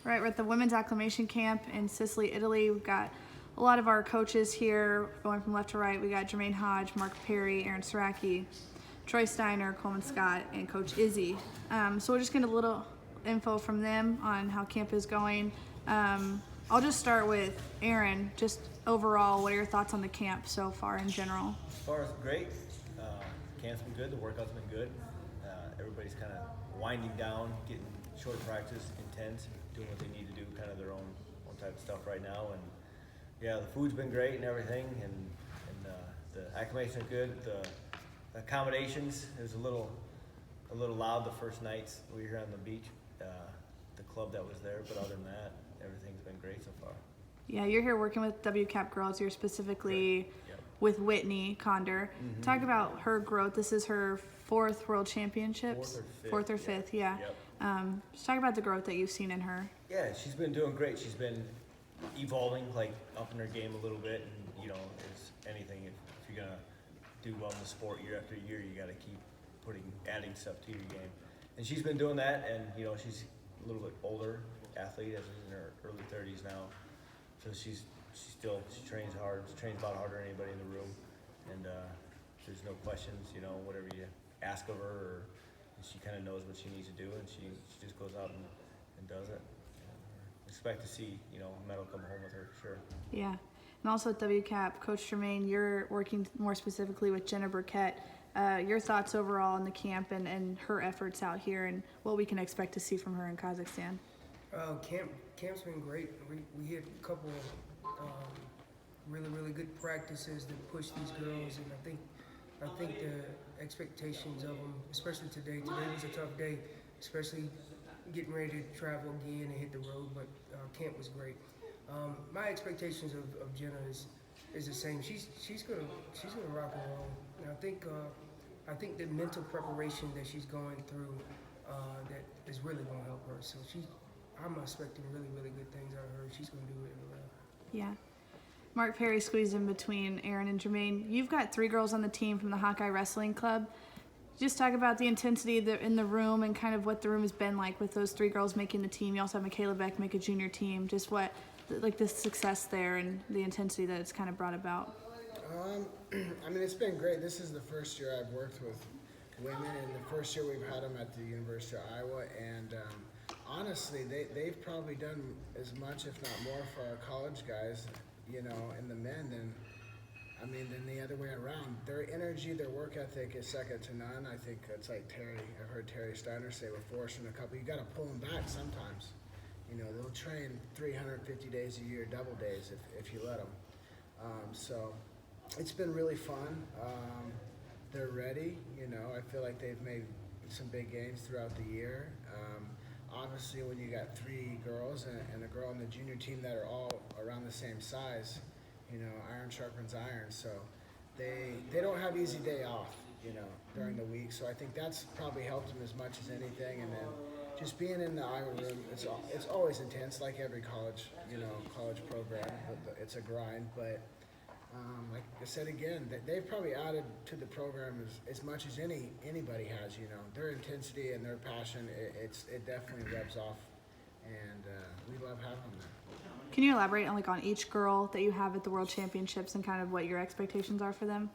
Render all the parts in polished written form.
Right, we're at the Women's Acclimation Camp in Sicily, Italy. We've got a lot of our coaches here going from left to right. We got Jermaine Hodge, Mark Perry, Aaron Saraki, Troy Steiner, Coleman Scott, and Coach Izzy. So we'll just get a little info from them on how camp is going. I'll just start with Aaron. Just overall, what are your thoughts on the camp so far in general? As far as great, camp's been good, the workout's been good. Everybody's kind of winding down, getting short practice, intense, doing what they need to do, kind of their own type of stuff right now. And yeah, the food's been great and everything, and the acclimation's good. The accommodations, it was a little loud the first nights we were here on the beach, the club that was there, but other than that, everything's been great so far. Yeah, you're here working with WCAP girls. You're specifically Yep. with Whitney Conder. Mm-hmm. Talk about her growth. This is her fourth World Championships. Fourth or fifth, yeah. Yep. Just talk about the growth that you've seen in her. Yeah, she's been doing great. She's been evolving, like upping her game a little bit. And you know, as anything, if you're gonna do well in the sport year after year, you got to keep adding stuff to your game. And she's been doing that. And you know, she's a little bit older athlete, as in her early 30s now. So she trains hard. She trains about harder than anybody in the room. And there's no questions. You know, whatever you ask of her, she kind of knows what she needs to do, and she just goes out and does it. Expect to see, you know, a medal come home with her for sure. Yeah. And also at WCAP, Coach Jermaine, you're working more specifically with Jenna Burkett. Your thoughts overall on the camp and her efforts out here and what we can expect to see from her in Kazakhstan? Camp's been great. We hit a couple really good practices that push these girls, and I think the expectations of them, especially today was a tough day, especially getting ready to travel again and hit the road, but camp was great. My expectations of Jenna is the same. She's gonna rock and roll. And I think the mental preparation that she's going through that is really gonna help her. So I'm expecting really good things out of her. She's gonna do it in a row. Yeah. Mark Perry squeezed in between Aaron and Jermaine. You've got 3 girls on the team from the Hawkeye Wrestling Club. Just talk about the intensity in the room and kind of what the room has been like with those 3 girls making the team. You also have Michaela Beck make a junior team. Just what, like the success there and the intensity that it's kind of brought about. I mean, it's been great. This is the first year I've worked with women, and the first year we've had them at the University of Iowa. And honestly, they've probably done as much, if not more, for our college guys, you know, and the men than the other way around. Their energy, their work ethic is second to none. I think it's like Terry. I've heard Terry Steiner say with Forrest and a couple, you got to pull them back sometimes. You know, they'll train 350 days a year, double days if you let them. So it's been really fun. They're ready. You know, I feel like they've made some big gains throughout the year. Obviously, when you got 3 girls and a girl on the junior team that are all around the same size, you know, iron sharpens iron. So they don't have easy day off, you know, during the week. So I think that's probably helped them as much as anything. And then just being in the Iowa room, it's always intense, like every college program. It's a grind, but like I said again, they've probably added to the program as much as anybody has. You know, their intensity and their passion, it definitely rubs off, and we love having them there. Can you elaborate on each girl that you have at the World Championships and kind of what your expectations are for them?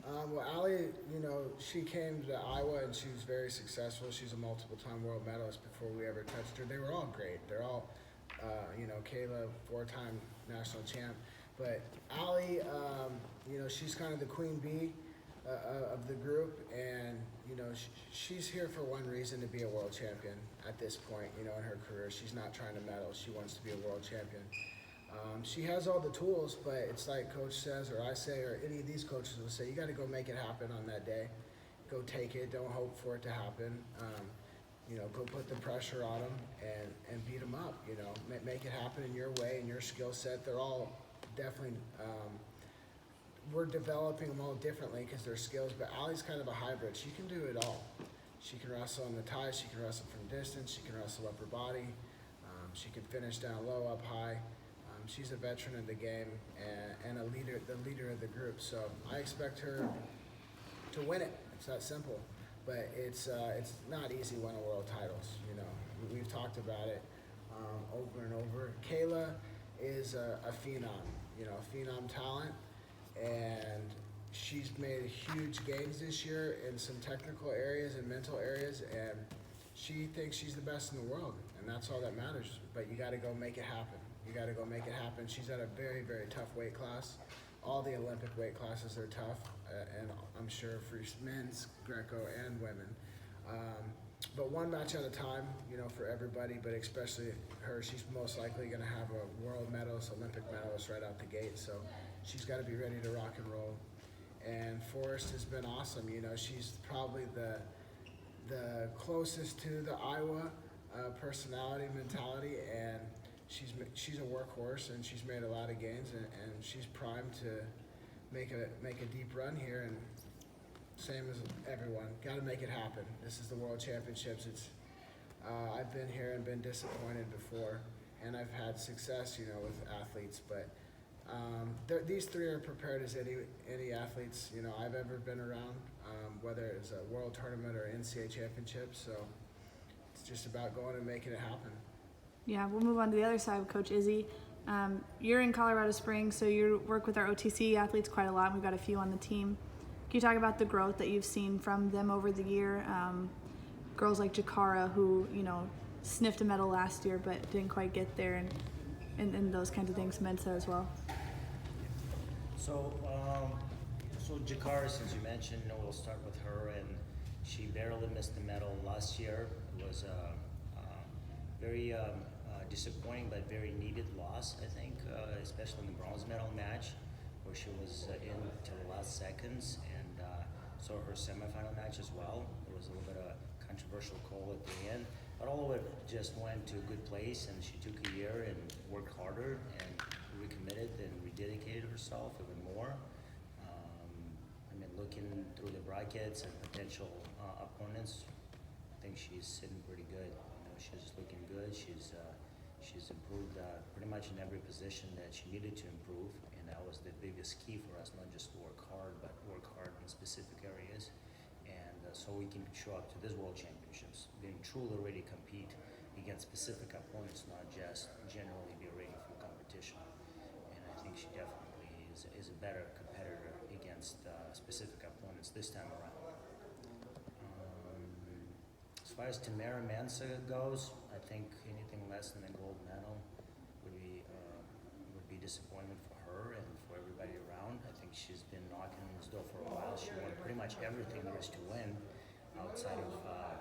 Well, Allie, you know, she came to Iowa and she was very successful. She's a multiple-time world medalist before we ever touched her. They were all great. They're all, you know, Kayla, 4-time national champ. But Allie, you know, she's kind of the queen bee of the group, and you know, she's here for one reason: to be a world champion. At this point, you know, in her career, she's not trying to medal. She wants to be a world champion. She has all the tools, but it's like Coach says, or I say, or any of these coaches will say, you got to go make it happen on that day. Go take it. Don't hope for it to happen. You know, go put the pressure on them and beat them up. You know, make it happen in your way and your skill set. They're all definitely, we're developing them all differently because they're skills, but Allie's kind of a hybrid. She can do it all. She can wrestle on the ties, she can wrestle from distance, she can wrestle upper body, she can finish down low, up high. She's a veteran of the game and the leader of the group, so I expect her to win it. It's that simple, but it's not easy winning world titles. You know, we've talked about it over is a phenom, a phenom talent, and she's made huge gains this year in some technical areas and mental areas, and she thinks she's the best in the world, and that's all that matters. But you got to go make it happen. You got to go make it happen. She's at a very, very tough weight class. All the Olympic weight classes are tough, and I'm sure for men's, Greco, and women. But one match at a time, for everybody, but especially her. She's most likely going to have a world medalist, Olympic medalist right out the gate, so she's got to be ready to rock and roll. And Forrest has been awesome. She's probably the closest to the Iowa personality, mentality, and she's a workhorse, and she's made a lot of gains, and she's primed to make a deep run here. And same as everyone, got to make it happen. This is the World Championships. I've been here and been disappointed before, and I've had success, with athletes, but these three are prepared as any athletes, I've ever been around, whether it's a world tournament or NCAA championship. So it's just about going and making it happen. Yeah, we'll move on to the other side with Coach Izzy. You're in Colorado Springs, so you work with our OTC athletes quite a lot. We've got a few on the team. Can you talk about the growth that you've seen from them over the year? Girls like Jakara, who, sniffed a medal last year but didn't quite get there, and those kinds of things, Mensa as well. So Jakara, since you mentioned, we'll start with her, and she barely missed the medal last year. It was very disappointing, but very needed loss, I think, especially in the bronze medal match, where she was in to the last seconds, and so her semifinal match as well. There was a little bit of a controversial call at the end, but all of it just went to a good place, and she took a year and worked harder and recommitted and rededicated herself even more. Looking through the brackets and potential opponents, I think she's sitting pretty good. She's looking good. She's improved pretty much in every position that she needed to improve, and that was the biggest key for us, not just to work hard, but work hard in specific areas, and so we can show up to this World Championships, being truly ready to compete against specific opponents, not just generally be ready for competition. And I think she definitely is a better competitor against specific opponents this time around. As far as Tamara Mensa goes, I think anything less than a gold medal would be disappointment for her and for everybody around. I think she's been knocking on this door for a while. She won pretty much everything there is to win outside of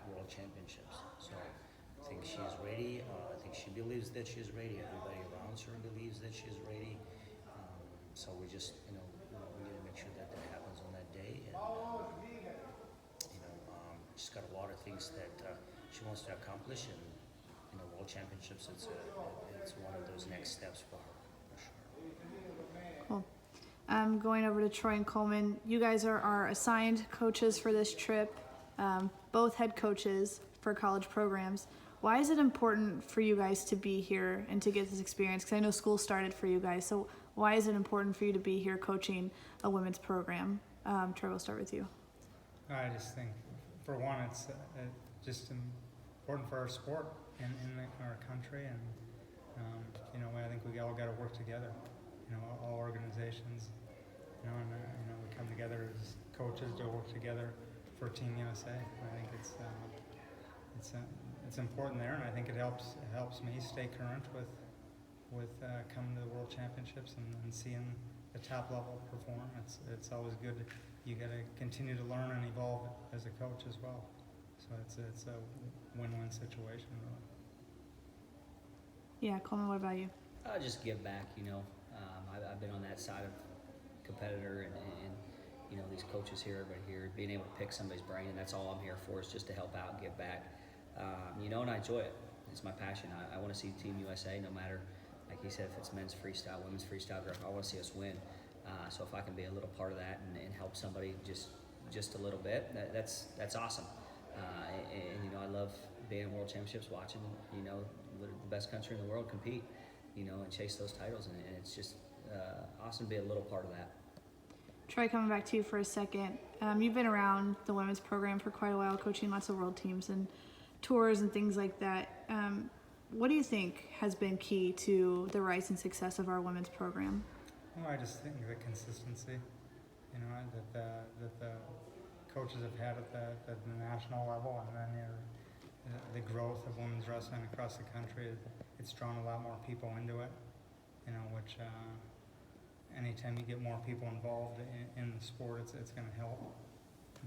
World Championships. So I think she's ready. I think she believes that she's ready. Everybody around her believes that she's ready. So we just, we need to make sure that happens on that day. And, she's got a lot of things that she wants to accomplish, and World Championships, it's one of those next steps for her, for sure. Cool. Going over to Troy and Coleman, you guys are our assigned coaches for this trip, both head coaches for college programs. Why is it important for you guys to be here and to get this experience? Because I know school started for you guys, so why is it important for you to be here coaching a women's program? Troy, we'll start with you. I just think, for one, it's just important for our sport in our country, and I think we all got to work together. All organizations, and we come together as coaches to work together for Team USA. I think it's important there, and I think it helps me stay current with coming to the World Championships and seeing the top level perform. It's always good. You got to continue to learn and evolve as a coach as well. So it's a win-win situation, really. Yeah, Coleman, what about you? I'll just give back. I've been on that side of competitor, and these coaches here, everybody here, being able to pick somebody's brain, and that's all I'm here for, is just to help out and give back. And I enjoy it. It's my passion. I want to see Team USA, no matter, like he said, if it's men's freestyle, women's freestyle, I want to see us win. So if I can be a little part of that and help somebody just a little bit, that's awesome. And I love being in World Championships, watching the best country in the world compete, and chase those titles, and it's just awesome to be a little part of that. Troy, coming back to you for a second. You've been around the women's program for quite a while, coaching lots of world teams and tours and things like that. what do you think has been key to the rise and success of our women's program? Well, I just think the consistency, you know, that the coaches have had at the national level, and then the growth of women's wrestling across the country. It's drawn a lot more people into it, you know, which anytime you get more people involved in the sport, it's going to help.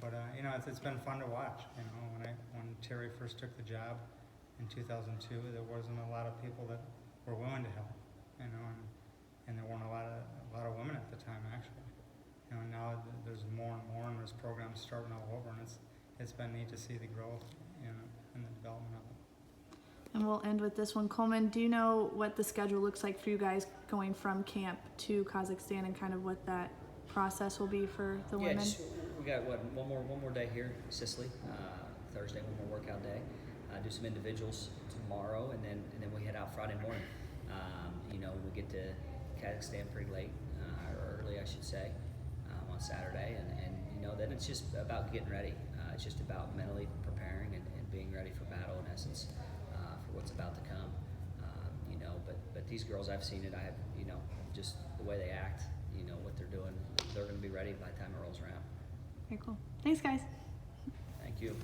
But you know, it's been fun to watch. You know, when Terry first took the job in 2002, there wasn't a lot of people that were willing to help. You know, and there weren't a lot of women at the time actually. You know, now there's more and more, and there's programs starting all over, and it's been neat to see the growth in the development of it. And we'll end with this one. Coleman, do you know what the schedule looks like for you guys going from camp to Kazakhstan, and kind of what that process will be for the women? We got one more day here in Sicily. Thursday, one more workout day. Do some individuals tomorrow, and then we head out Friday morning. You know, we get to Kazakhstan pretty late, or early, I should say, on Saturday, and you know, then it's just about getting ready. It's just about mentally preparing and being ready for battle, in essence, for what's about to come. You know, but these girls, I've seen it. I have, you know, just the way they act, you know, what they're doing. They're going to be ready by the time it rolls around. Very cool. Thanks, guys. Thank you.